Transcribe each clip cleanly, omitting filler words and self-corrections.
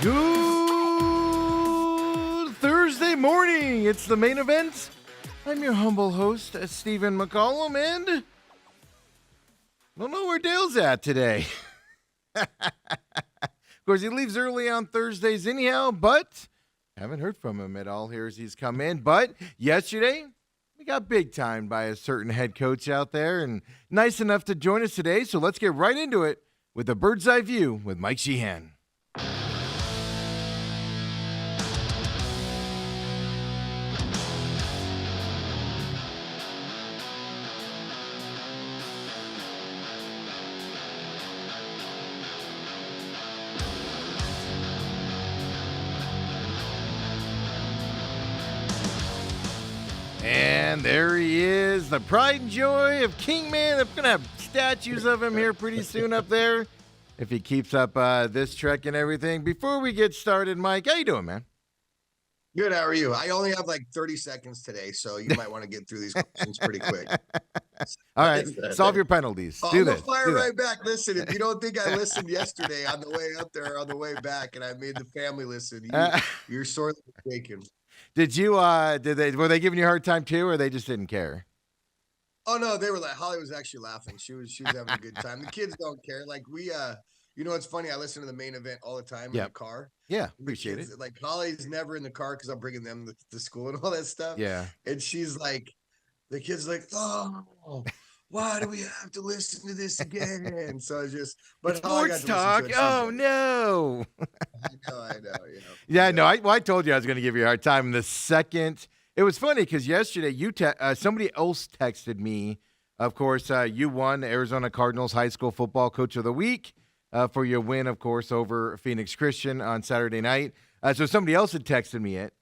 Good Thursday morning. It's the main event. I'm your humble host, Stephen McCollum, and I don't know where Dale's at today. Of course, he leaves early on Thursdays anyhow, but haven't heard from him at all here as he's come in. But yesterday, we got big time by a certain head coach out there, and nice enough to join us today. So let's get right into it with a bird's eye view with Mike Sheahan. And there he is, the pride and joy of Kingman. I'm going to have statues of him here pretty soon up there if he keeps up this trek and everything. Before we get started, Mike, how you doing, man? Good. How are you? I only have like 30 seconds today, so you might want to get through these questions pretty quick. All right, solve your penalties. Do this. Fire right back. Listen, if you don't think I listened yesterday on the way up there, on the way back, and I made the family listen, you're sorely mistaken. Were they giving you a hard time too, or they just didn't care? Oh no, they were like, Holly was actually laughing. She was having a good time. The kids don't care. Like it's funny. I listen to the main event all the time in the car. Yeah, appreciate it. Like Holly's never in the car because I'm bringing them to school and all that stuff. Yeah, and she's like, the kids like, oh, why do we have to listen to this again? So it's just, but sports talk. Oh no. I know. Yeah, no. I told you I was going to give you a hard time. The second, it was funny because yesterday somebody else texted me. Of course, you won Arizona Cardinals High School Football Coach of the Week for your win, of course, over Phoenix Christian on Saturday night. So somebody else had texted me it,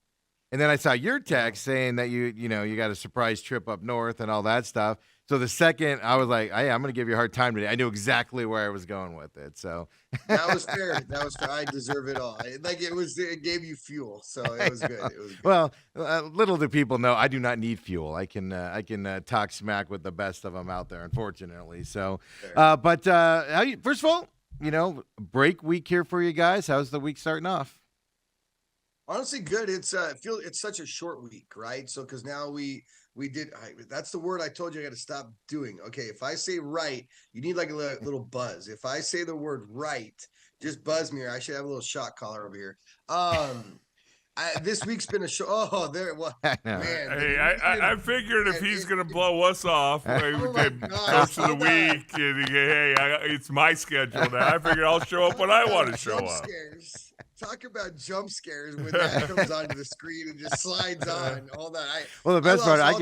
and then I saw your text saying that you got a surprise trip up north and all that stuff. So the second, I was like, hey, I'm going to give you a hard time today. I knew exactly where I was going with it. So that was fair. I deserve it all. It gave you fuel. So it was good. Well, little do people know, I do not need fuel. I can talk smack with the best of them out there, unfortunately. So, first of all, break week here for you guys. How's the week starting off? Honestly, good. It's such a short week, right? So, because now we did. That's the word I told you I got to stop doing. Okay, if I say right, you need like a little buzz. If I say the word right, just buzz me. Or I should have a little shot collar over here. This week's been a show. Oh, there. Well, man. Hey, I figured if he's gonna blow us off, we could coach of the week, and it's my schedule now. I figured I'll show up when I want to show up. Talk about jump scares when that comes onto the screen and just slides on. All that. The best part, I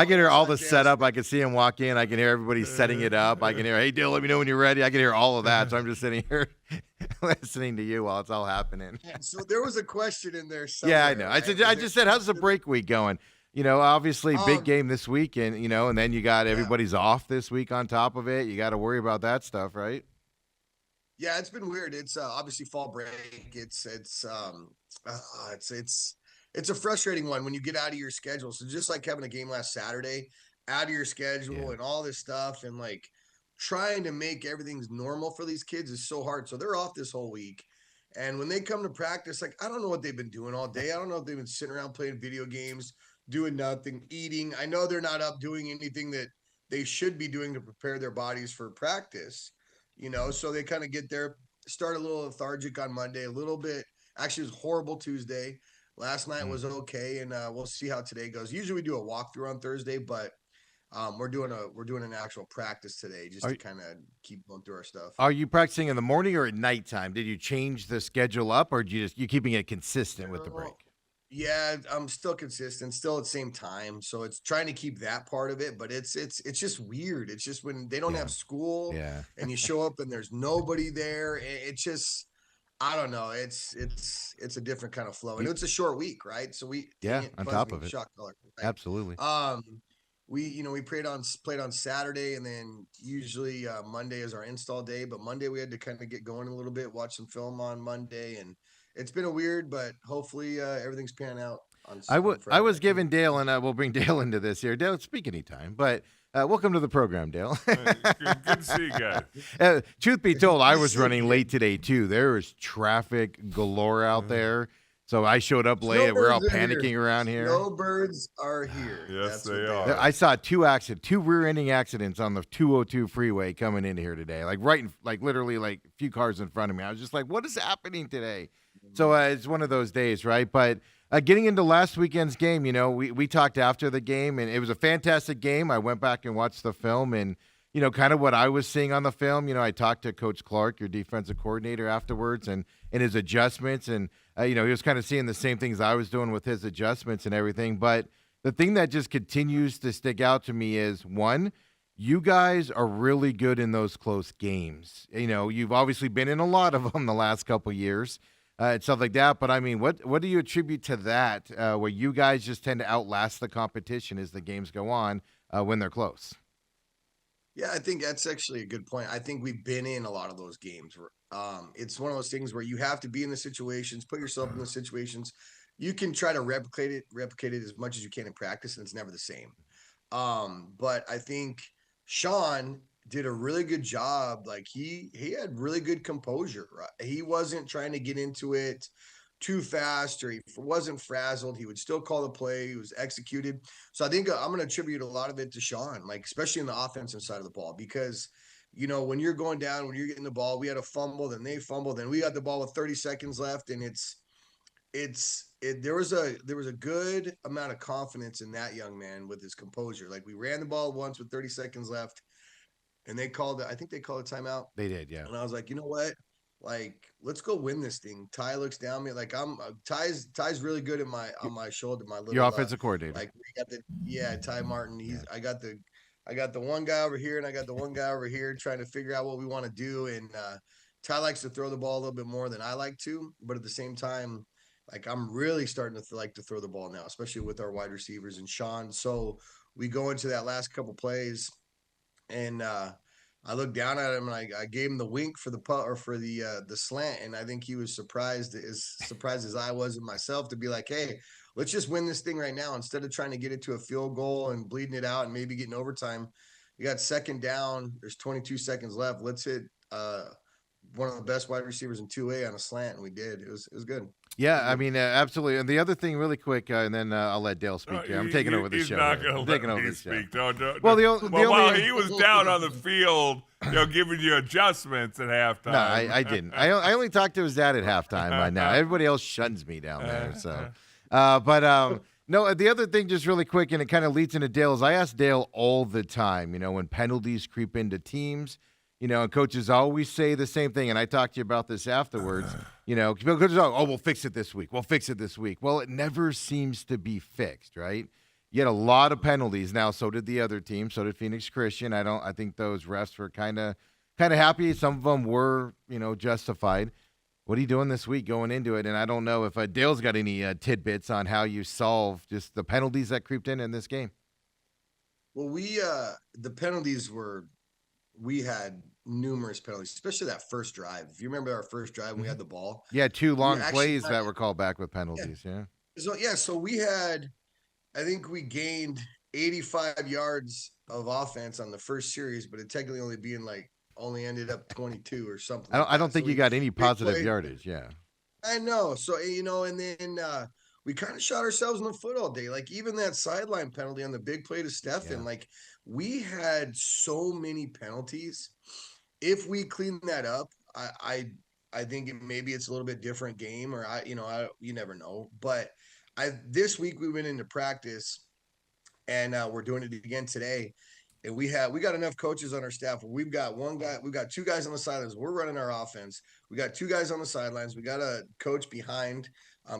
can hear all the setup. I can see him walk in. I can hear everybody setting it up. I can hear, hey, Dale, let me know when you're ready. I can hear all of that. So I'm just sitting here listening to you while it's all happening. So there was a question in there somewhere. Yeah, I know. Right? I just said, how's the break week going? Obviously big game this week, and and then you got everybody's off this week on top of it. You got to worry about that stuff, right? Yeah, it's been weird. It's obviously fall break. It's a frustrating one when you get out of your schedule. So just like having a game last Saturday, out of your schedule and all this stuff, and like trying to make everything normal for these kids is so hard. So they're off this whole week, and when they come to practice, like I don't know what they've been doing all day. I don't know if they've been sitting around playing video games, doing nothing, eating. I know they're not up doing anything that they should be doing to prepare their bodies for practice. So they kind of get there, start a little lethargic on Monday, a little bit. Actually, it was horrible Tuesday. Last night was okay, and we'll see how today goes. Usually we do a walkthrough on Thursday, but we're doing an actual practice today just to kind of keep going through our stuff. Are you practicing in the morning or at nighttime? Did you change the schedule up, or you keeping it consistent with the break? Yeah, I'm still consistent, still at the same time. So it's trying to keep that part of it, but it's just weird. It's just when they don't have school and you show up and there's nobody there. It's just, I don't know. It's a different kind of flow, and it's a short week, right? So on top of it, shot color, right? Absolutely. We played on Saturday, and then usually Monday is our install day. But Monday we had to kind of get going a little bit, watch some film on Monday, and it's been a weird, but hopefully everything's panning out. I was giving Dale, and we'll bring Dale into this here. Dale, speak anytime, but Welcome to the program, Dale. Good to see you guys. Truth be told, I was running late today, too. There was traffic galore out there. So I showed up late. We're all panicking around here. Snowbirds are here. Yes, they are. I saw two rear-ending accidents on the 202 freeway coming in here today. Literally a few cars in front of me. I was just like, what is happening today? So it's one of those days, right? But getting into last weekend's game, we talked after the game, and it was a fantastic game. I went back and watched the film, and, kind of what I was seeing on the film. I talked to Coach Clark, your defensive coordinator, afterwards, and his adjustments, and he was kind of seeing the same things I was doing with his adjustments and everything. But the thing that just continues to stick out to me is, one, you guys are really good in those close games. You've obviously been in a lot of them the last couple years and stuff like that. But, I mean, what do you attribute to that where you guys just tend to outlast the competition as the games go on when they're close? Yeah, I think that's actually a good point. I think we've been in a lot of those games. It's one of those things where you have to be in the situations, put yourself in the situations. You can try to replicate it as much as you can in practice, and it's never the same. But I think Sean did a really good job. Like he had really good composure. Right? He wasn't trying to get into it too fast, or he wasn't frazzled. He would still call the play. He was executed. So I think I'm going to attribute a lot of it to Sean, especially in the offensive side of the ball, because when you're going down, when you're getting the ball, we had a fumble, then they fumbled, then we got the ball with 30 seconds left, and there was a good amount of confidence in that young man with his composure. Like we ran the ball once with 30 seconds left, and I think they called a timeout. They did, yeah. And I was like, you know what? Let's go win this thing. Ty looks down at me like Ty's really good on my shoulder. Your offensive coordinator. We got Ty Martin. I got the one guy over here, and I got the one guy over here trying to figure out what we want to do. And Ty likes to throw the ball a little bit more than I like to, but at the same time, I'm really starting to like to throw the ball now, especially with our wide receivers and Sean. So we go into that last couple plays, and I looked down at him and I gave him the wink for the putt or for the slant, and I think he was surprised as I was in myself to be like, hey, let's just win this thing right now instead of trying to get it to a field goal and bleeding it out and maybe getting overtime. You got second down. There's 22 seconds left. Let's hit one of the best wide receivers in 2A on a slant, and we did. It was good. Yeah, I mean, absolutely. And the other thing, really quick, and then I'll let Dale speak. I'm taking over the show. He's not going to let me speak. While he was down on the field, giving you adjustments at halftime. No, I didn't. I only talked to his dad at halftime right now. Everybody else shuns me down there. So, no, the other thing, just really quick, and it kind of leads into Dale, is I ask Dale all the time, when penalties creep into teams. And coaches always say the same thing, and I talked to you about this afterwards. Coaches are, we'll fix it this week. We'll fix it this week. Well, it never seems to be fixed, right? You had a lot of penalties. Now, so did the other team. So did Phoenix Christian. I think those refs were kind of happy. Some of them were, justified. What are you doing this week going into it? And I don't know if Dale's got any tidbits on how you solve just the penalties that creeped in this game. Well, the penalties we had numerous penalties, especially that first drive. If you remember our first drive when we had the ball. Yeah, two long plays that were called back with penalties, yeah. So we had, I think we gained 85 yards of offense on the first series, but it technically only ended up 22 or something. I don't think you got any positive yardage, yeah. I know. So, and then we kind of shot ourselves in the foot all day. Even that sideline penalty on the big play to Stefan, we had so many penalties. If we clean that up, I think maybe it's a little bit different game, or you never know. But this week we went into practice, and we're doing it again today. And we got enough coaches on our staff. We've got two guys on the sidelines. We're running our offense. We got two guys on the sidelines. We got a coach behind,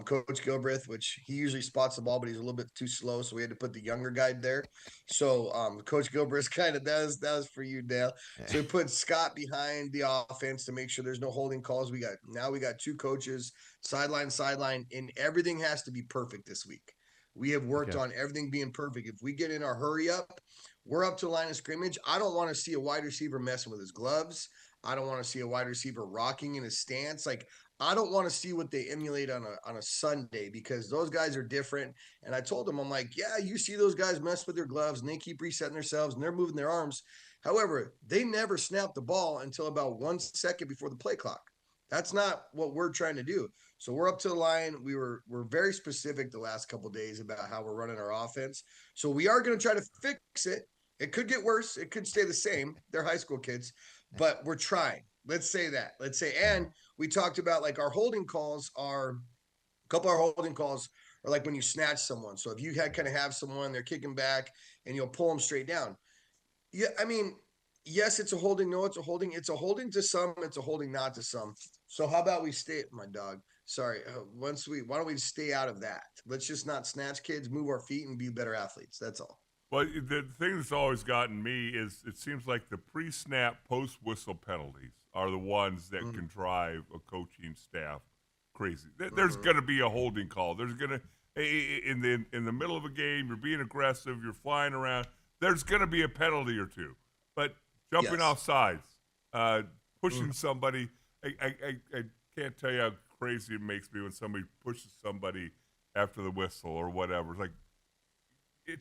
Coach Gilbreth, which he usually spots the ball, but he's a little bit too slow. So we had to put the younger guy there. So Coach Gilbreth that was for you, Dale. So we put Scott behind the offense to make sure there's no holding calls. We got two coaches, sideline, and everything has to be perfect this week. We have worked on everything being perfect. If we get in our hurry up, we're up to the line of scrimmage. I don't want to see a wide receiver messing with his gloves. I don't want to see a wide receiver rocking in his stance. I don't want to see what they emulate on a Sunday, because those guys are different. And I told them, I'm like, yeah, you see those guys mess with their gloves and they keep resetting themselves and they're moving their arms. However, they never snap the ball until about 1 second before the play clock. That's not what we're trying to do. So we're up to the line. We're very specific the last couple of days about how we're running our offense. So we are going to try to fix it. It could get worse. It could stay the same. They're high school kids, but we're trying. Let's say that. And we talked about like our holding calls are, a couple of our holding calls are like when you snatch someone. So if you have someone, they're kicking back and you'll pull them straight down. Yeah, I mean, yes, it's a holding. No, it's a holding. It's a holding to some. It's a holding not to some. So how about we stay? My dog. Sorry. Why don't we stay out of that? Let's just not snatch kids, move our feet, and be better athletes. That's all. Well, the thing that's always gotten me is it seems like the pre-snap, post-whistle penalties are the ones that can drive a coaching staff crazy. There's going to be a holding call. There's going to in the middle of a game, you're being aggressive, you're flying around. There's going to be a penalty or two. But jumping off sides, pushing somebody, I can't tell you how crazy it makes me when somebody pushes somebody after the whistle or whatever. It's like,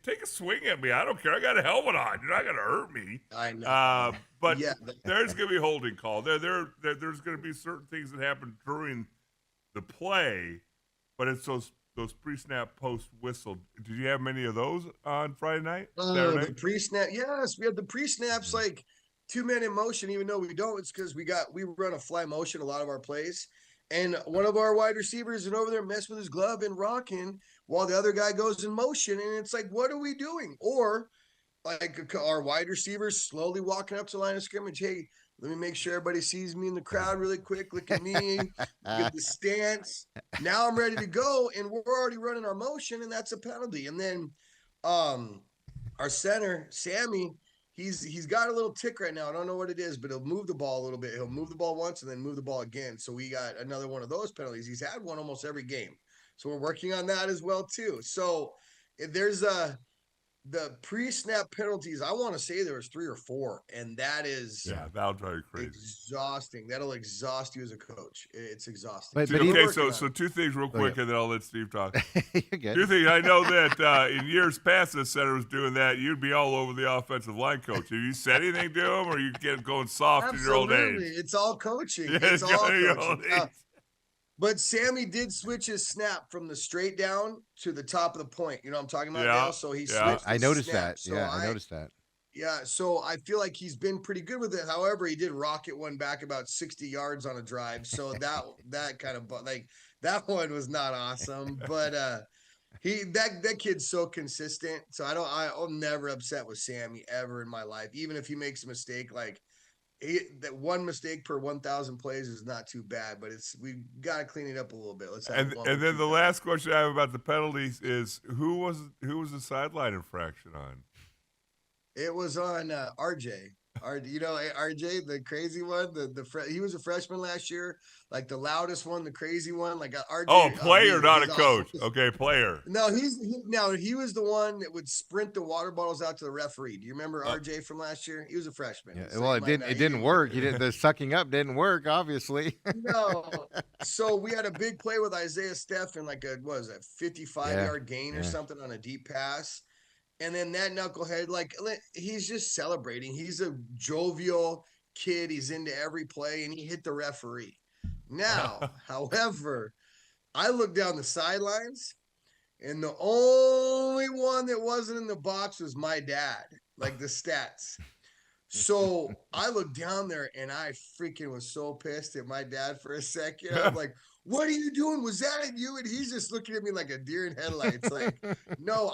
take a swing at me. I don't care. I got a helmet on. You're not going to hurt me. I know. But there's going to be a holding call. There's going to be certain things that happen during the play, but it's those pre-snap, post-whistle. Did you have many of those on Friday night? The pre-snap. Yes, we had the pre-snaps like 2 men in motion, even though we don't. It's because we run a fly motion a lot of our plays. And one of our wide receivers is over there messing with his glove and rocking while the other guy goes in motion. And it's like, what are we doing? Or like our wide receivers slowly walking up to the line of scrimmage. Hey, let me make sure everybody sees me in the crowd really quick. Look at me, get the stance. Now I'm ready to go. And we're already running our motion, and that's a penalty. And then our center, Sammy, he's got a little tick right now. I don't know what it is, but he'll move the ball a little bit. He'll move the ball once and then move the ball again. So we got another one of those penalties. He's had one almost every game. So we're working on that as well too. So if there's the pre-snap penalties, I want to say there was 3 or 4, and that is that'll drive you crazy. Exhausting. That'll exhaust you as a coach. It's exhausting. So 2 things real quick, and then I'll let Steve talk. You're good. 2 things. I know that in years past, the center was doing that. You'd be all over the offensive line coach. Have you said anything to him, or you get going soft in your old age? It's all coaching. It's all coaching. But Sammy did switch his snap from the straight down to the top of the point. You know what I'm talking about now? So he switched I noticed snap. that. So I noticed that. Yeah, so I feel like he's been pretty good with it. However, he did rocket one back about 60 yards on a drive. So that kind of like that one was not awesome. But that kid's so consistent. So I'm never upset with Sammy ever in my life. Even if he makes a mistake, like that one mistake per 1,000 plays is not too bad, but we got to clean it up a little bit. And then the last question I have about the penalties is who was the sideline infraction on? It was on RJ. You know RJ, the crazy one. He was a freshman last year, like the loudest one, the crazy one. Like RJ. Oh, player, not a coach. Okay, player. No, he was the one that would sprint the water bottles out to the referee. Do you remember RJ from last year? He was a freshman. Yeah, well, it didn't work. The sucking up didn't work, obviously. No. So we had a big play with Isaiah Steph in like a 55-yard gain or something on a deep pass. And then that knucklehead, like, he's just celebrating. He's a jovial kid. He's into every play, and he hit the referee. Now, however, I looked down the sidelines, and the only one that wasn't in the box was my dad, like the stats. So I looked down there, and I freaking was so pissed at my dad for a second. I'm like, what are you doing? Was that at you? And he's just looking at me like a deer in headlights. Like, no,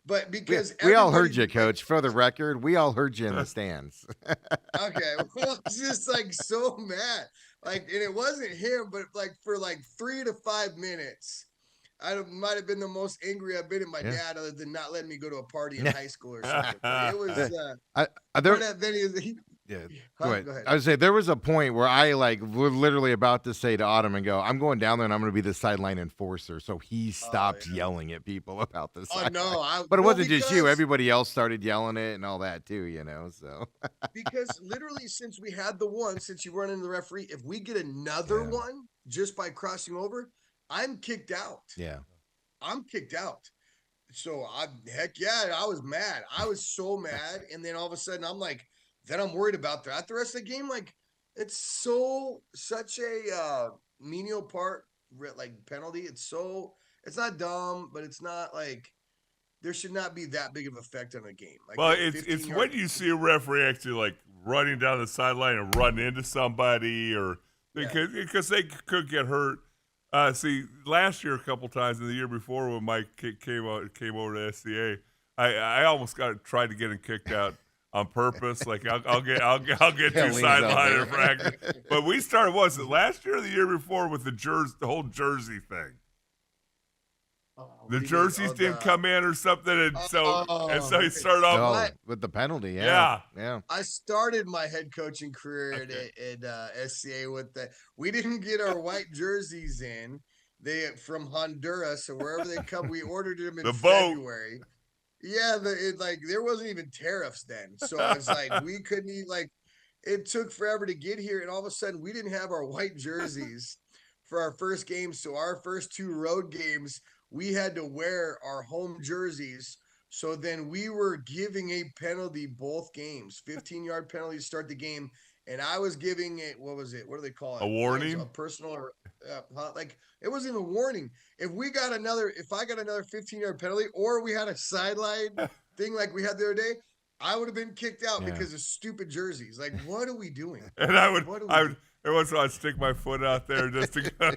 but because we all heard you, Coach. For the record, we all heard you in the stands. Okay, well, I was just like so mad, like, and it wasn't him, but like for like 3 to 5 minutes, I might have been the most angry I've been at my dad, other than not letting me go to a party in high school or something. But it was. Go ahead. I would say there was a point where I were literally about to say to Autumn and go, I'm going down there and I'm going to be the sideline enforcer. So he stopped yelling at people about this. Oh, no. But it wasn't just you. Everybody else started yelling it and all that too, you know. So because literally since we had since you run into the referee, if we get another one, just by crossing over, I'm kicked out. Yeah. I'm kicked out. So I was mad. I was so mad. And then all of a sudden I'm like, then I'm worried about that. The rest of the game, like it's such a menial part, like penalty. It's not dumb, but it's not like there should not be that big of an effect on a game. Like well, it's when you see a referee actually like running down the sideline and run into somebody, or because they could get hurt. See, last year a couple times, and the year before when Mike came over to SCA, I almost tried to get him kicked out on purpose. Like I'll get too sidelined in practice. But we started, was it last year or the year before, with the whole jersey thing? The jerseys didn't come in or something, and so he started off with the penalty. Yeah. I started my head coaching career at SCA with that. We didn't get our white jerseys in. They from Honduras or wherever they come. We ordered them in February. Yeah, there wasn't even tariffs then, so it's like we couldn't eat. Like it took forever to get here, and all of a sudden we didn't have our white jerseys for our first game. So our first 2 road games, we had to wear our home jerseys. So then we were giving a penalty both games, 15-yard penalty to start the game. And I was giving it, what was it? What do they call it? A warning? A personal, or like it wasn't even a warning. If I got another 15-yard penalty, or we had a sideline thing like we had the other day, I would have been kicked out because of stupid jerseys. Like, what are we doing? And every once in a while I'd stick my foot out there just to go,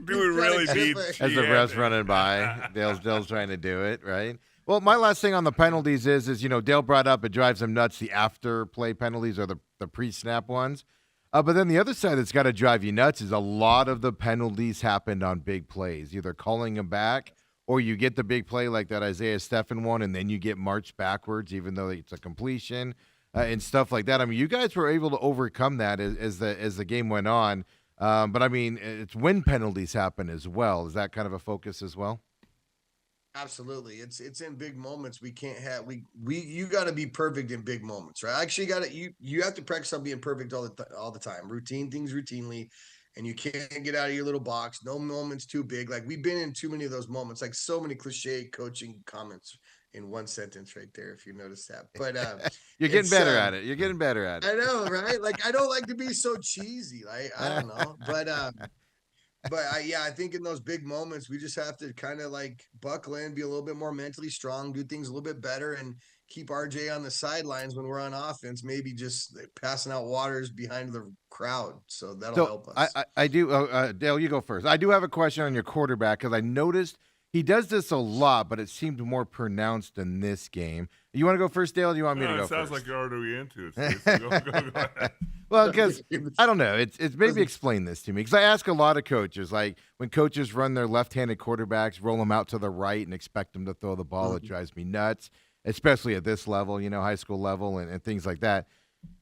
do it really neat. As the ref's running by, Dale's trying to do it, right? Well, my last thing on the penalties is Dale brought up, it drives him nuts, the after play penalties or the pre-snap ones. But then the other side that's got to drive you nuts is a lot of the penalties happened on big plays, either calling them back or you get the big play like that Isaiah Stephen one, and then you get marched backwards even though it's a completion and stuff like that. I mean, you guys were able to overcome that as the game went on. But, I mean, it's when penalties happen as well. Is that kind of a focus as well? Absolutely. It's in big moments. We can't have you got to be perfect in big moments, right? Actually, you have to practice on being perfect all the time. Routine things routinely, and you can't get out of your little box. No moment's too big. Like we've been in too many of those moments. Like so many cliche coaching comments in one sentence right there, if you notice that. But you're getting better at it. You're getting better at it. I know, right? Like I don't like to be so cheesy. Like I don't know, but I think in those big moments, we just have to kind of like buckle in, be a little bit more mentally strong, do things a little bit better, and keep RJ on the sidelines when we're on offense, maybe just passing out waters behind the crowd. So that'll help us. I do. Dale, you go first. I do have a question on your quarterback because I noticed he does this a lot, but it seemed more pronounced in this game. You want to go first, Dale? Or do you want me to go first? It sounds like you're already into it. So go ahead. Well, because I don't know. It's maybe explain this to me because I ask a lot of coaches, like when coaches run their left-handed quarterbacks, roll them out to the right and expect them to throw the ball. It drives me nuts, especially at this level, high school level and things like that.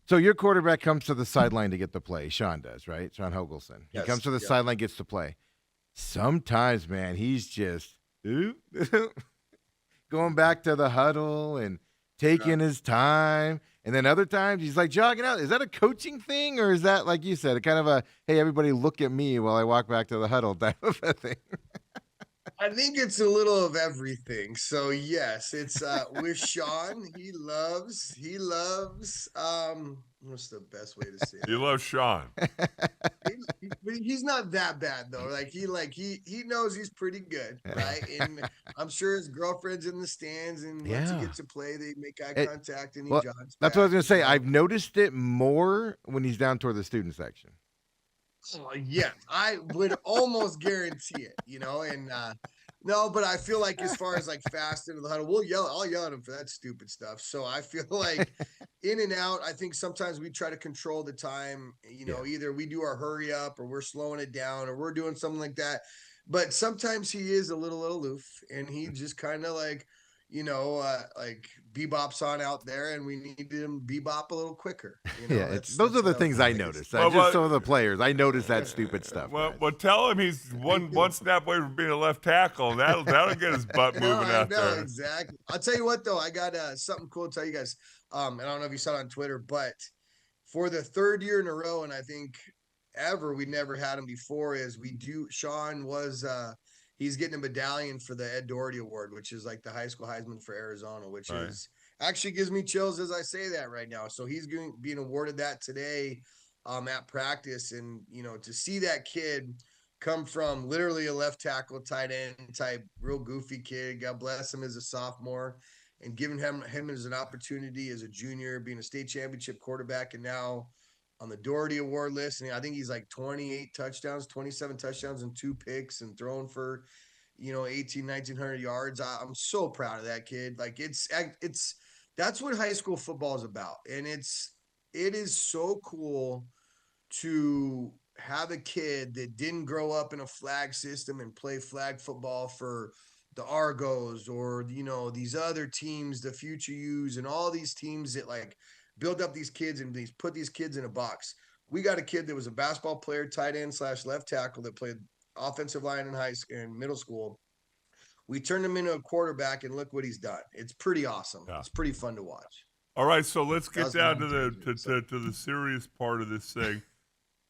So your quarterback comes to the sideline to get the play. Sean does, right? Sean Hogelson. He comes to the sideline, gets the play. Sometimes, man, he's just going back to the huddle and taking his time. And then other times he's like jogging out. Is that a coaching thing, or is that, like you said, kind of a, hey, everybody look at me while I walk back to the huddle type of a thing? I think it's a little of everything. So yes, it's with Sean. He loves what's the best way to say it? You love Sean. He's not that bad though. Like he knows he's pretty good, right? And I'm sure his girlfriend's in the stands, and once he gets to play, they make eye contact and he jogs. That's what I was gonna say. I've noticed it more when he's down toward the student section. Oh, yeah, I would almost guarantee it, and no, but I feel like as far as like fast into the huddle, I'll yell at him for that stupid stuff. So I feel like in and out, I think sometimes we try to control the time, either we do our hurry up or we're slowing it down or we're doing something like that. But sometimes he is a little aloof and he just kind of like, like bebop's on out there, and we need him bebop a little quicker. Those are the things I noticed. Just some of the players, I noticed that stupid stuff. Well, tell him he's one snap away from being a left tackle, and that'll get his butt moving out there. Exactly. I'll tell you what, though, I got something cool to tell you guys. And I don't know if you saw it on Twitter, but for the third year in a row, and I think ever, we never had him before, is Sean was he's getting a medallion for the Ed Doherty Award, which is like the high school Heisman for Arizona, which Right. is actually gives me chills as I say that right now. So he's being awarded that today at practice. And, to see that kid come from literally a left tackle, tight end type, real goofy kid, God bless him, as a sophomore, and giving him as an opportunity as a junior, being a state championship quarterback, and now on the Doherty Award list. And I think he's like 28 touchdowns, 27 touchdowns and 2 picks, and throwing for, 1,900 yards. I'm so proud of that kid. Like that's what high school football is about. And it is so cool to have a kid that didn't grow up in a flag system and play flag football for the Argos or, these other teams, the Future U's, and all these teams that like build up these kids and put these kids in a box. We got a kid that was a basketball player, tight end / left tackle, that played offensive line in high school and middle school. We turned him into a quarterback, and look what he's done. It's pretty awesome. Yeah. It's pretty fun to watch. All right, so let's get down to the serious part of this thing.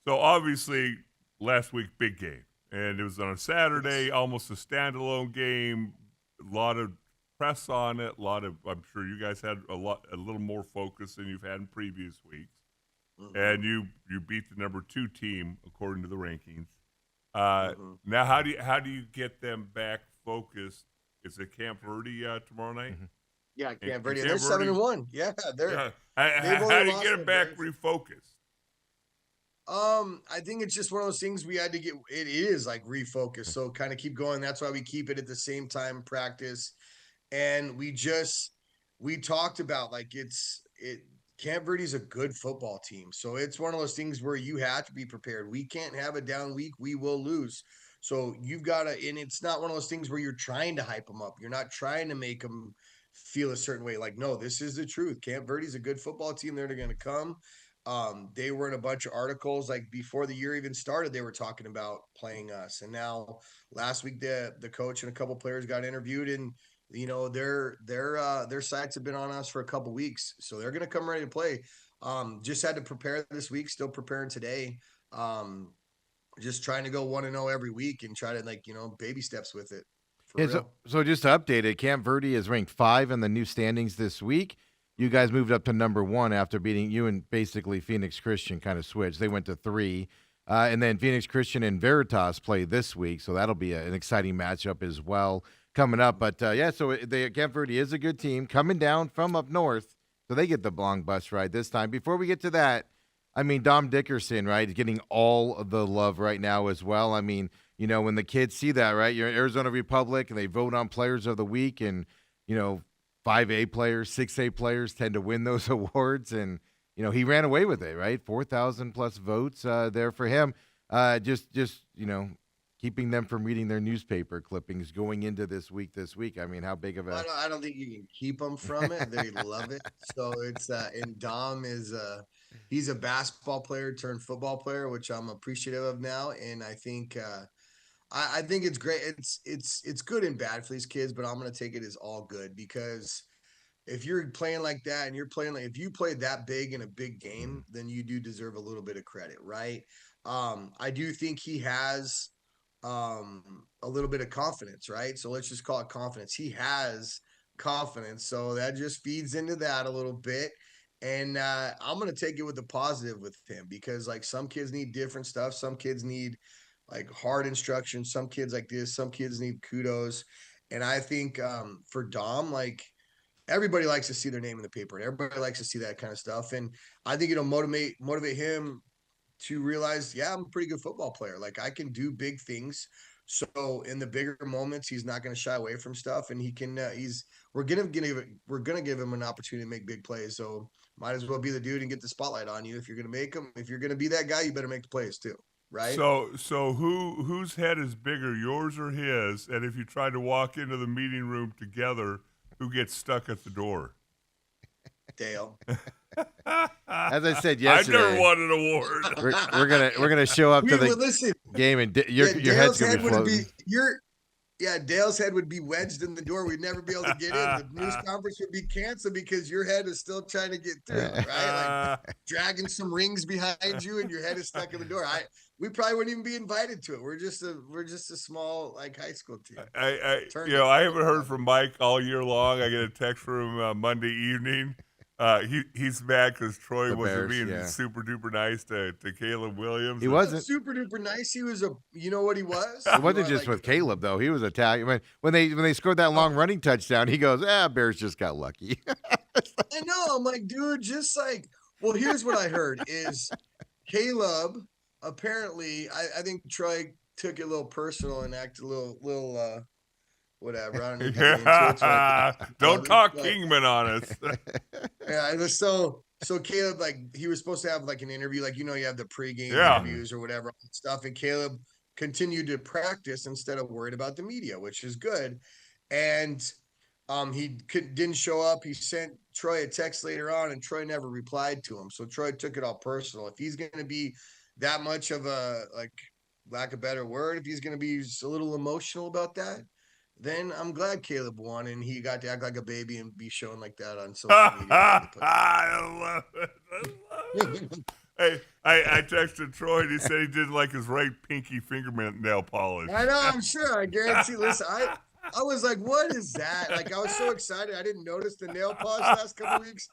So obviously, last week, big game, and it was on a Saturday, almost a standalone game. A lot of press on it. I'm sure you guys had a little more focus than you've had in previous weeks. Mm-hmm. And you beat the number 2 team according to the rankings. Now, how do you get them back focused? Is it Camp Verde tomorrow night? Mm-hmm. Yeah, Camp Verde. They're 7-1. Yeah, they're. Yeah. How do you get them back refocused? I think it's just one of those things we had to get. It is like refocus, so kind of keep going. That's why we keep it at the same time practice, and we talked about like Camp Verde's a good football team, so it's one of those things where you have to be prepared. We can't have a down week; we will lose. So you've got to, and it's not one of those things where you're trying to hype them up. You're not trying to make them feel a certain way. Like, no, this is the truth. Camp Verde's a good football team. They're going to come. They were in a bunch of articles like before the year even started. They were talking about playing us, and now last week the coach and a couple players got interviewed, and their sights have been on us for a couple weeks, so they're going to come ready to play. Just had to prepare this week, still preparing today. Just trying to go 1-0 every week and try to baby steps with it. Yeah, so just to update it, Camp Verde is ranked 5 in the new standings this week. You guys moved up to number 1 after beating you, and basically Phoenix Christian kind of switched. They went to 3. And then Phoenix Christian and Veritas play this week, so that'll be an exciting matchup as well coming up. But, so Camp Verde is a good team coming down from up north, so they get the long bus ride this time. Before we get to that, I mean, Dom Dickerson, right, is getting all of the love right now as well. I mean, when the kids see that, right, you're in Arizona Republic, and they vote on Players of the Week, and, 5A players, 6A players tend to win those awards, and he ran away with it, right? 4,000 plus votes there for him. Just keeping them from reading their newspaper clippings going into this week. I mean, how big of a? I don't think you can keep them from it. They love it. So it's and Dom is he's a basketball player turned football player, which I'm appreciative of now, and I think. I think it's great. It's good and bad for these kids, but I'm going to take it as all good, because if you're playing like that and if you play that big in a big game, then you do deserve a little bit of credit, right? I do think he has a little bit of confidence, right? So let's just call it confidence. He has confidence, so that just feeds into that a little bit. And I'm going to take it with the positive with him, because like some kids need different stuff. Some kids need like hard instruction. Some kids like this. Some kids need kudos. And I think for Dom, like everybody likes to see their name in the paper, and everybody likes to see that kind of stuff. And I think it'll motivate him to realize, yeah, I'm a pretty good football player. Like I can do big things. So in the bigger moments, he's not going to shy away from stuff, and he can. We're gonna give him an opportunity to make big plays. So might as well be the dude and get the spotlight on you. If you're gonna make them, if you're gonna be that guy, you better make the plays too. Right. So whose head is bigger, yours or his? And if you try to walk into the meeting room together, who gets stuck at the door? Dale. As I said yesterday, I never won an award. we're gonna show up to the game, and your head's gonna be floating. Yeah, Dale's head would be wedged in the door. We'd never be able to get in. The news conference would be canceled because your head is still trying to get through, right? Like dragging some rings behind you, and your head is stuck in the door. We probably wouldn't even be invited to it. We're just a small like high school team. I haven't heard from Mike all year long. I get a text from him Monday evening. He's mad because Troy wasn't being super duper nice to Caleb Williams. He wasn't super duper nice. He was you know what he was? It wasn't just with Caleb though. He was Italian. When they scored that long running touchdown, he goes, Bears just got lucky. I know. I'm like, dude, just like, well, here's what I heard is Caleb apparently, I think Troy took it a little personal and acted a little whatever. I don't know. Don't talk Kingman on us. Yeah, so Caleb, like, he was supposed to have like an interview, like, you have the pregame interviews or whatever stuff, and Caleb continued to practice instead of worried about the media, which is good. And he didn't show up. He sent Troy a text later on, and Troy never replied to him. So Troy took it all personal. If he's going to be that much of a, like, lack of a better word, if he's going to be a little emotional about that, then I'm glad Caleb won and he got to act like a baby and be shown like that on social media. I love it. Hey, I texted Troy and he said he didn't like his right pinky fingernail polish. I know, I'm sure. I guarantee. Listen, I was like, what is that? Like, I was so excited. I didn't notice the nail polish last couple of weeks.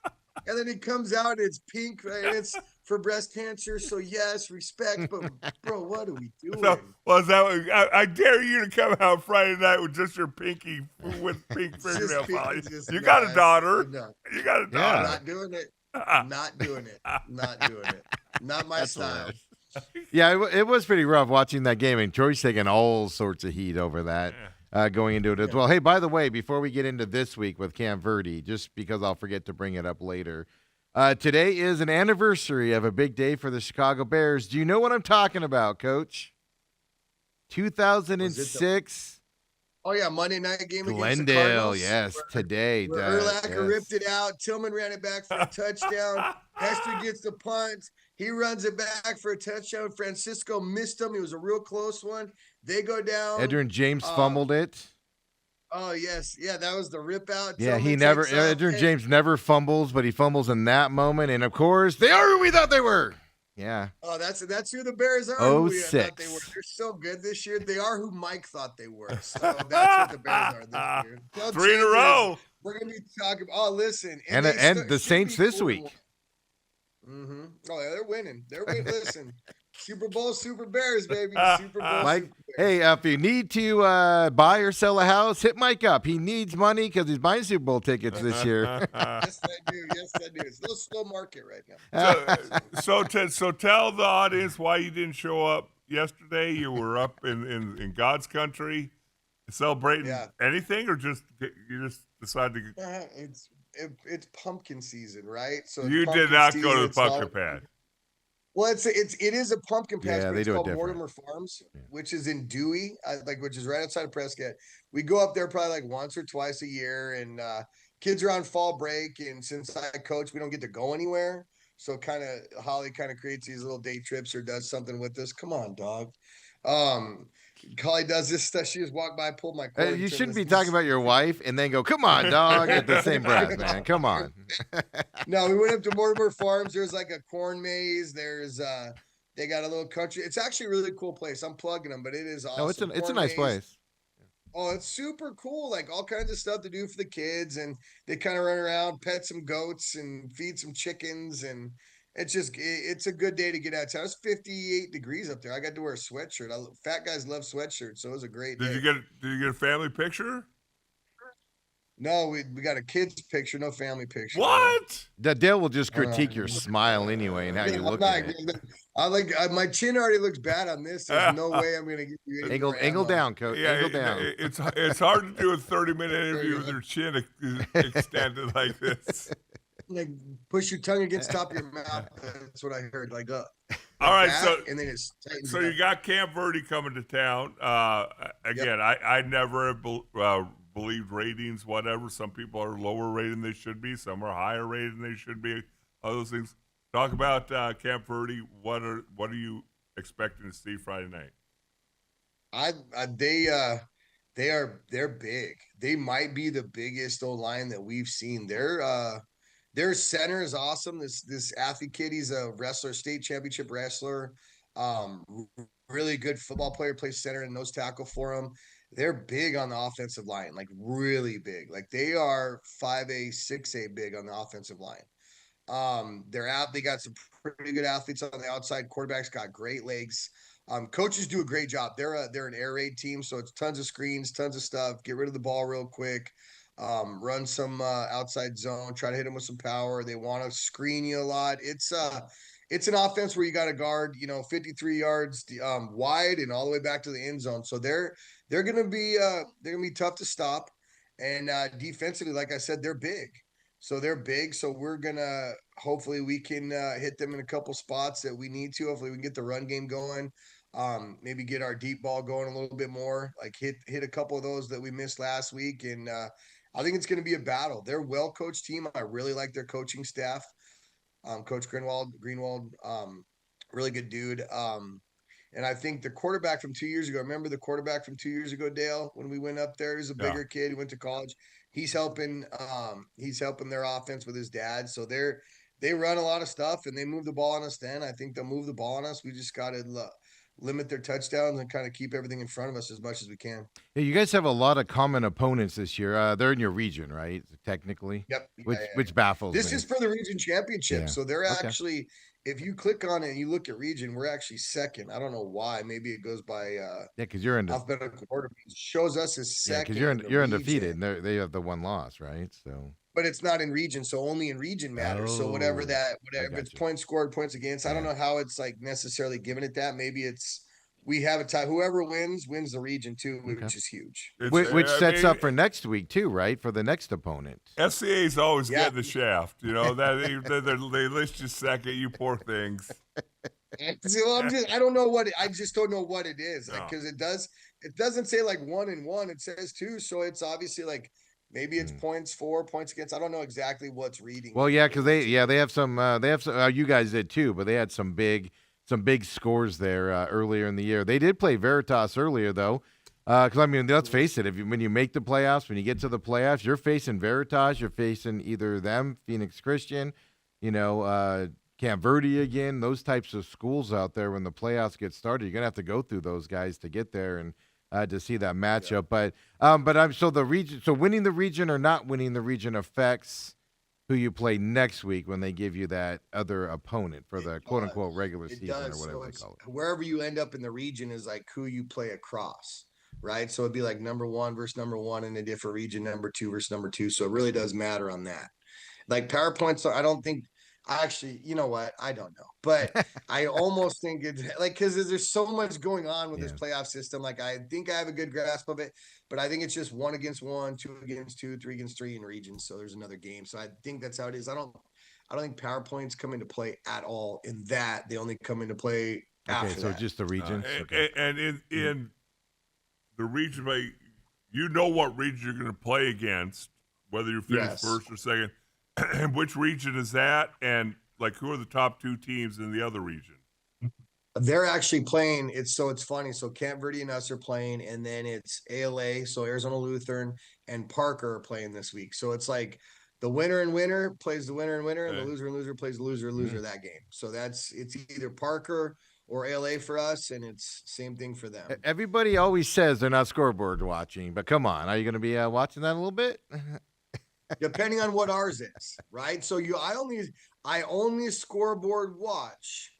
And then it comes out, it's pink, right? And it's for breast cancer. So yes, respect. But bro, what are we doing? I dare you to come out Friday night with just your pinky with pink fingernail polish. You got a daughter. No. You got a daughter. Not doing it. Not doing it. Not doing it. Not my style. Yeah, it was pretty rough watching that game, and Troy's taking all sorts of heat over that. Going into it as well. Hey, by the way, before we get into this week with Cam Verde, just because I'll forget to bring it up later, today is an anniversary of a big day for the Chicago Bears. Do you know what I'm talking about, Coach? 2006. Oh, yeah, Monday night game against Glendale, the Cardinals. Yes, today. Urlacher ripped it out. Tillman ran it back for a touchdown. Hester gets the punt. He runs it back for a touchdown. Francisco missed him. It was a real close one. They go down. Edgerrin James fumbled it. Oh, yes. Yeah, that was the rip out. Yeah, Edgerrin James never fumbles, but he fumbles in that moment. And, of course, they are who we thought they were. Yeah. Oh, that's who the Bears are. Oh, who we thought they were. They're so good this year. They are who Mike thought they were. So that's what the Bears are this year. 3 in a row. We're going to be talking. Oh, listen. And the Saints this week. Mm-hmm. Oh, yeah, they're winning. They're winning. Listen, Super Bowl, Super Bears, baby. Super Bowl, Mike, Super Bears. hey, if you need to buy or sell a house, hit Mike up. He needs money because he's buying Super Bowl tickets this year. Yes, I do. Yes, I do. It's a little slow market right now. So tell the audience why you didn't show up yesterday. You were up in God's country celebrating anything, or you just decided to? It's pumpkin season, right? So you did not go to the pumpkin patch. Well, it is a pumpkin patch. Yeah, but they it's do it called different. Mortimer Farms, which is in Dewey, which is right outside of Prescott. We go up there probably like once or twice a year, and kids are on fall break. And since I coach, we don't get to go anywhere. So Holly kind of creates these little day trips or does something with us. Come on, dog. Holly does this stuff. She just walked by, pulled my cord. You shouldn't be talking about your wife and then go, come on, dog, at the same breath, man. Come on. No, we went up to Mortimer Farms. There's like a corn maze. There's they got a little country. It's actually a really cool place. I'm plugging them, but it is awesome. No, it's a nice place. Oh, it's super cool. Like all kinds of stuff to do for the kids, and they kind of run around, pet some goats and feed some chickens, and it's a good day to get out of town. It's 58 degrees up there. I got to wear a sweatshirt. Fat guys love sweatshirts, so it was a great day. Did you get a family picture? No, we got a kid's picture, no family picture. What? Dale will just critique your smile anyway and how you look at it. My chin already looks bad on this. There's no way I'm going to get you angle down, Coach. Yeah, angle down. It's hard to do a 30-minute interview with your chin extended like this. Like push your tongue against the top of your mouth. That's what I heard. Like all right, and then it's so you got Cam Verde coming to town. Again, I never believed ratings, whatever. Some people are lower rated than they should be. Some are higher rated than they should be. All those things. Talk about Cam Verde. What are you expecting to see Friday night? They're big. They might be the biggest O-line that we've seen. Their center is awesome. This athlete kid, he's a wrestler, state championship wrestler. Um, Really good football player, plays center and nose tackle for them. They're big on the offensive line, like really big. Like they are 5A, 6A big on the offensive line. They're out. They got some pretty good athletes on the outside. Quarterback's got great legs. Coaches do a great job. They're an air raid team, so it's tons of screens, tons of stuff. Get rid of the ball real quick. Run some outside zone. Try to hit them with some power. They want to screen you a lot. It's an offense where you got to guard, 53 yards wide and all the way back to the end zone. So they're gonna be tough to stop. And defensively, like I said, they're big. So they're big. So we're gonna hopefully we can hit them in a couple spots that we need to. Hopefully we can get the run game going. Maybe get our deep ball going a little bit more. Like hit a couple of those that we missed last week. And I think it's gonna be a battle. They're a well coached team. I really like their coaching staff. Coach Greenwald, really good dude. And I think the quarterback from 2 years ago, remember the quarterback from 2 years ago, Dale, when we went up there, he's a bigger kid. He went to college. He's helping their offense with his dad. So they run a lot of stuff and they move the ball on us. Then I think they'll move the ball on us. We just got to limit their touchdowns and kind of keep everything in front of us as much as we can. Yeah, you guys have a lot of common opponents this year. They're in your region, right? Technically. Yep. Which baffles This me. is for the region championship. Yeah. So they're Okay. actually, if you click on it and you look at region, we're actually second. I don't know why. Maybe it goes by Yeah, because you're in alphabetical order. It shows us as second. because you're undefeated, and they have the one loss, right? So. But it's not in region, so only in region matters. So whatever it's points scored, points against. I don't know how it's like necessarily giving it that. Maybe it's we have a tie. Whoever wins the region too, which is huge. Which sets up for next week too, right? For the next opponent. SCA's always getting the shaft. That they list you second. You poor things. I don't know I just don't know what it is, because it doesn't say like 1-1. It says 2, so it's obviously like. Maybe it's points for, points against. I don't know exactly what's reading. Well, yeah, because they have some. You guys did too, but they had some big scores there earlier in the year. They did play Veritas earlier though, because I mean, let's face it. When you make the playoffs, when you get to the playoffs, you're facing Veritas. You're facing either them, Phoenix Christian, Camp Verde again. Those types of schools out there. When the playoffs get started, you're gonna have to go through those guys to get there and. To see that matchup, but the region. So winning the region or not winning the region affects who you play next week when they give you that other opponent for the quote unquote regular season or whatever they call it. Wherever you end up in the region is like who you play across, right? So it'd be like number 1 versus number 1 in a different region, number 2 versus number 2. So it really does matter on that. Like PowerPoints, I don't think. Actually, you know what? I don't know, but I almost think it's like because there's so much going on with this playoff system. Like I think I have a good grasp of it, but I think it's just 1 against 1, 2 against 2, 3 against 3 in regions. So there's another game. So I think that's how it is. I don't think PowerPoints come into play at all in that. They only come into play after so that. Just the region. And in the region, you know what region you're going to play against, whether you're finished first or second. And which region is that? And like, who are the top 2 teams in the other region? They're actually playing. It's funny. So Camp Verde and us are playing, and then it's ALA. So Arizona Lutheran and Parker are playing this week. So it's like the winner and winner plays the winner and winner, and the loser and loser plays the loser and loser of that game. So it's either Parker or ALA for us, and it's same thing for them. Everybody always says they're not scoreboard watching, but come on, are you going to be watching that a little bit? Depending on what ours is, right? So I only scoreboard watch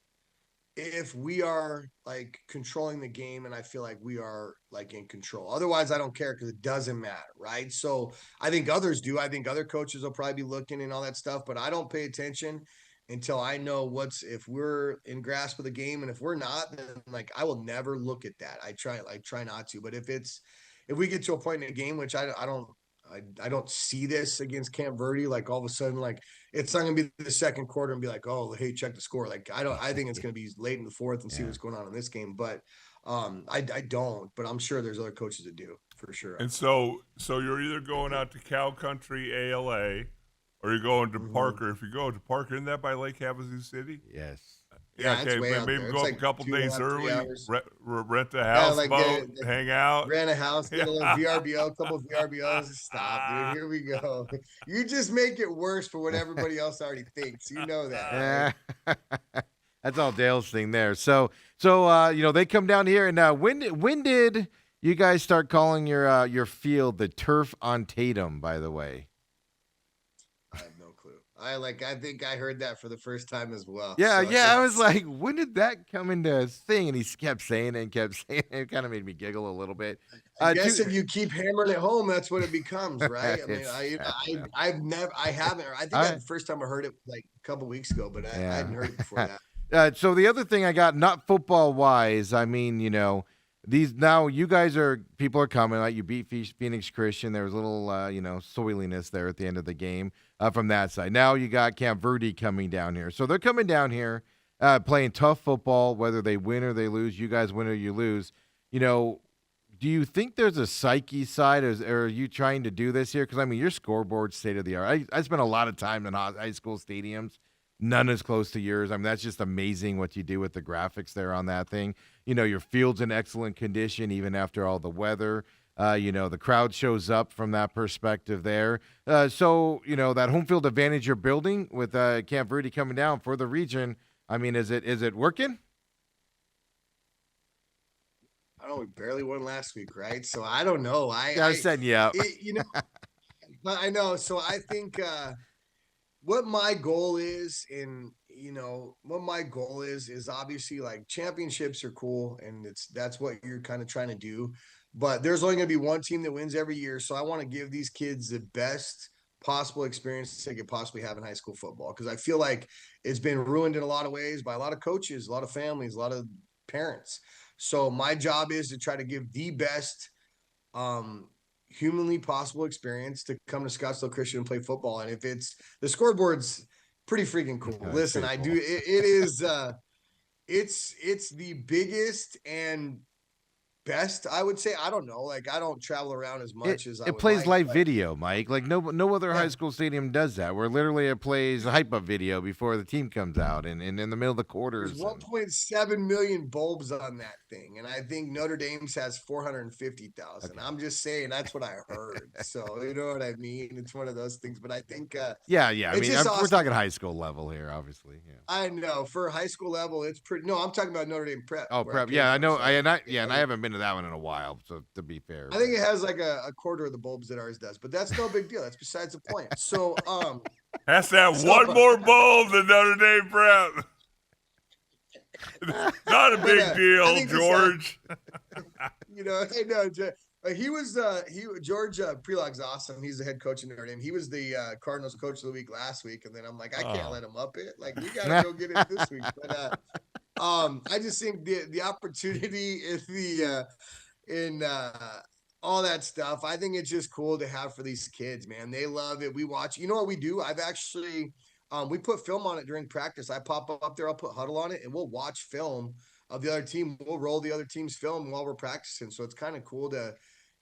if we are like controlling the game and I feel like we are like in control. Otherwise, I don't care because it doesn't matter, right? So I think others do. I think other coaches will probably be looking and all that stuff, but I don't pay attention until I know if we're in grasp of the game, and if we're not, then like I will never look at that. I try not to. But if we get to a point in the game, which I don't see this against Camp Verde, like all of a sudden, like it's not gonna be the second quarter and be like, oh, hey, check the score. Like I think it's gonna be late in the fourth and see what's going on in this game. But I don't, but I'm sure there's other coaches that do for sure. And so you're either going out to Cow Country ALA or you're going to Parker. If you go to Parker, isn't that by Lake Havasu City? Yes. Yeah, Yeah, it's okay, way out maybe there. go It's up a like couple days 2.5, 3 early, hours. rent a Yeah, like houseboat, hang out. rent a house, get a little Yeah. VRBO, a couple of VRBOs. Stop, dude. Here we go. You just make it worse for what everybody else already thinks. You know that, right? Yeah. That's all Dale's thing there. They come down here, and when did you guys start calling your field the turf on Tatum? By the way. I have no clue. I think I heard that for the first time as well. Yeah, So yeah. I was it's like, when did that come into a thing? And he kept saying it and kept saying it. It kind of made me giggle a little bit. I guess if you keep hammering it home, that's what it becomes, right? I mean, I haven't. I think the first time I heard it like a couple weeks ago, but I hadn't heard it before that. So the other thing I got, not football wise, I mean, these now you guys people are coming. Like you beat Phoenix Christian. There was a little, soiliness there at the end of the game from that side. Now you got Camp Verde coming down here. So they're coming down here playing tough football, whether they win or they lose. You guys win or you lose. Do you think there's a psyche side, or are you trying to do this here? Because, I mean, your scoreboard's state of the art. I spent a lot of time in high school stadiums. None as close to yours. I mean, that's just amazing what you do with the graphics there on that thing. Your field's in excellent condition even after all the weather. The crowd shows up from that perspective there. That home field advantage you're building with Camp Verde coming down for the region, I mean, is it working? I don't know. We barely won last week, right? So I don't know. I said, yeah. But I know. So I think what my goal is, is obviously like championships are cool, and that's what you're kind of trying to do. But there's only going to be one team that wins every year, so I want to give these kids the best possible experience they could possibly have in high school football, because I feel like it's been ruined in a lot of ways by a lot of coaches, a lot of families, a lot of parents. So my job is to try to give the best humanly possible experience to come to Scottsdale Christian and play football. And if it's the scoreboard's pretty freaking cool. Yeah, Listen, I do. It is. It's the biggest and best, I would say. I don't know. Like, I don't travel around as much as I would plays like, live video, Mike. Like no other high school stadium does that. Where literally it plays hype up video before the team comes out and in the middle of the quarters. There's 1.7 million bulbs on that thing, and I think Notre Dame's has 450,000. Okay. I'm just saying that's what I heard. So you know what I mean? It's one of those things. But I think yeah. I mean, awesome. We're talking high school level here, obviously. Yeah. I know for high school level, it's pretty. No, I'm talking about Notre Dame Prep. Oh, Prep. Yeah, I know. And I haven't been to that one in a while. So to be fair, I think it has like a quarter of the bulbs that ours does, but that's no big deal. That's besides the point. So has to have one more bulb than Notre Dame Prep. Not a big deal, George. I know. George Prelog's awesome. He's the head coach in Notre Dame. He was the Cardinals coach of the week last week, and then I'm like, I can't let him up it. Like, we gotta go get it this week. But I just think the opportunity is in all that stuff. I think it's just cool to have for these kids, man. They love it. We watch. You know what we do? I've actually we put film on it during practice. I pop up there, I'll put huddle on it, and we'll watch film of the other team. We'll roll the other team's film while we're practicing. So it's kind of cool to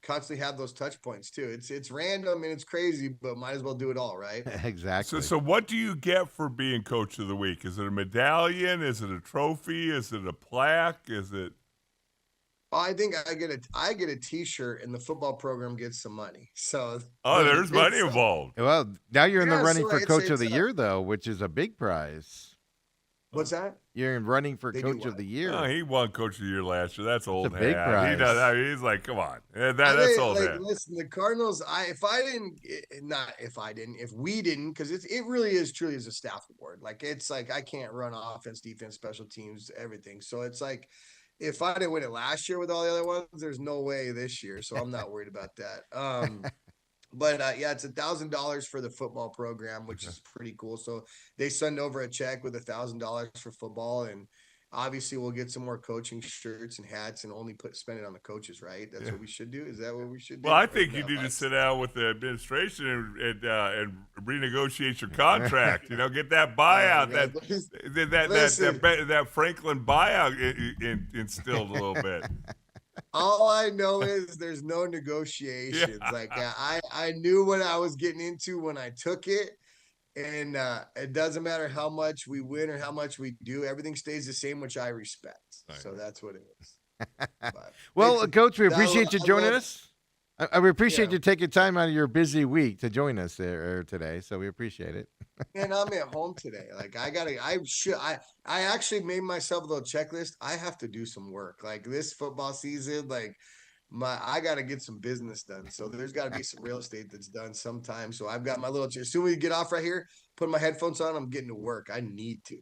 constantly have those touch points too. It's random and it's crazy, but might as well do it all, right? Exactly. So what do you get for being coach of the week? Is it a medallion? Is it a trophy? Is it a plaque? Is it? I think I get a T-shirt, and the football program gets some money. So there's money involved. Well, now you're in the running for Coach of the Year, though, which is a big prize. What's that? You're in running for Coach of the Year. Oh, he won Coach of the Year last year. That's old hat. Big prize. He does. I mean, he's like, come on, that's old hat. Listen, the Cardinals. If we didn't, because it really is truly is a staff award. Like, it's like I can't run offense, defense, special teams, everything. So it's like, if I didn't win it last year with all the other ones, there's no way this year. So I'm not worried about that. But it's $1,000 for the football program, which is pretty cool. So they send over a check with $1,000 for football, and obviously we'll get some more coaching shirts and hats and only spend it on the coaches, right? That's what we should do. Is that what we should do? Well, I think you need to sit down with the administration and renegotiate your contract. Get that buyout, that Franklin buyout instilled a little bit. All I know is there's no negotiations. Yeah. Like I knew what I was getting into when I took it, And it doesn't matter how much we win or how much we do, everything stays the same, which I respect. Right. So that's what it is. Well, Coach, we I appreciate you joining love- us. I appreciate Yeah. you taking time out of your busy week to join us there today. So we appreciate it. And I'm at home today. Like I actually made myself a little checklist. I have to do some work. Like this football season, like I got to get some business done. So there's got to be some real estate that's done sometime. So I've got my little, as soon as we get off right here, put my headphones on, I'm getting to work. I need to.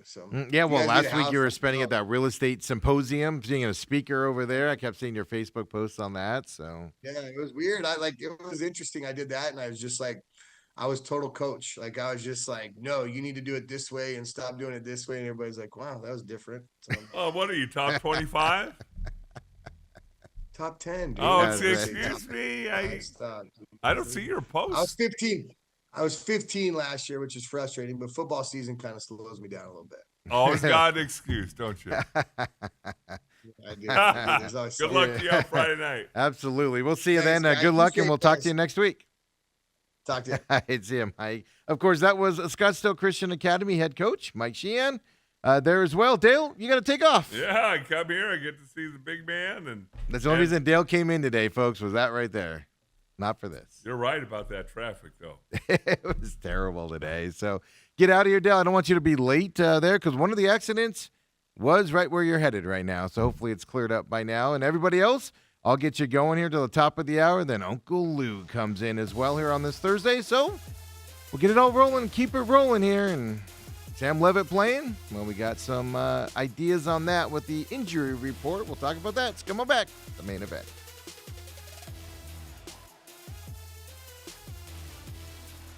So Yeah, well, you guys need last a week house, you were let's spending go. at that real estate symposium, being a speaker over there. I kept seeing your Facebook posts on that. So Yeah, it was weird. It was interesting. I did that and I was just like, I was total coach. Like I was just like, no, you need to do it this way and stop doing it this way. And everybody's like, wow, that was different. So, Oh, what are you, top 25? top 10. Dude. Oh, Yeah, see, right. excuse me. Stop. I don't see your I was post. 15. I was 15 last year, which is frustrating, but football season kind of slows me down a little bit. Always got an excuse, don't you? I do. There's always Good something. luck to you on Friday night. Absolutely. We'll see you Thanks, then. guys. Good luck, Appreciate and we'll it, talk to guys. you next week. Talk to you. It's him, Mike. Of course, that was Scottsdale Christian Academy head coach Mike Sheahan. There as well. Dale, you got to take off. Yeah, I come here. I get to see the big man. And That's the only reason Dale came in today, folks, was that right there. Not for this. you're right about that traffic, though. It was terrible today. So get out of here, Dale. I don't want you to be late there because one of the accidents was right where you're headed right now. So hopefully it's cleared up by now. And everybody else, I'll get you going here to the top of the hour. Then Uncle Lou comes in as well here on this Thursday. So we'll get it all rolling, keep it rolling here. And Sam Levitt playing. Well, we got some ideas on that with the injury report. We'll talk about that. It's coming back. The main event.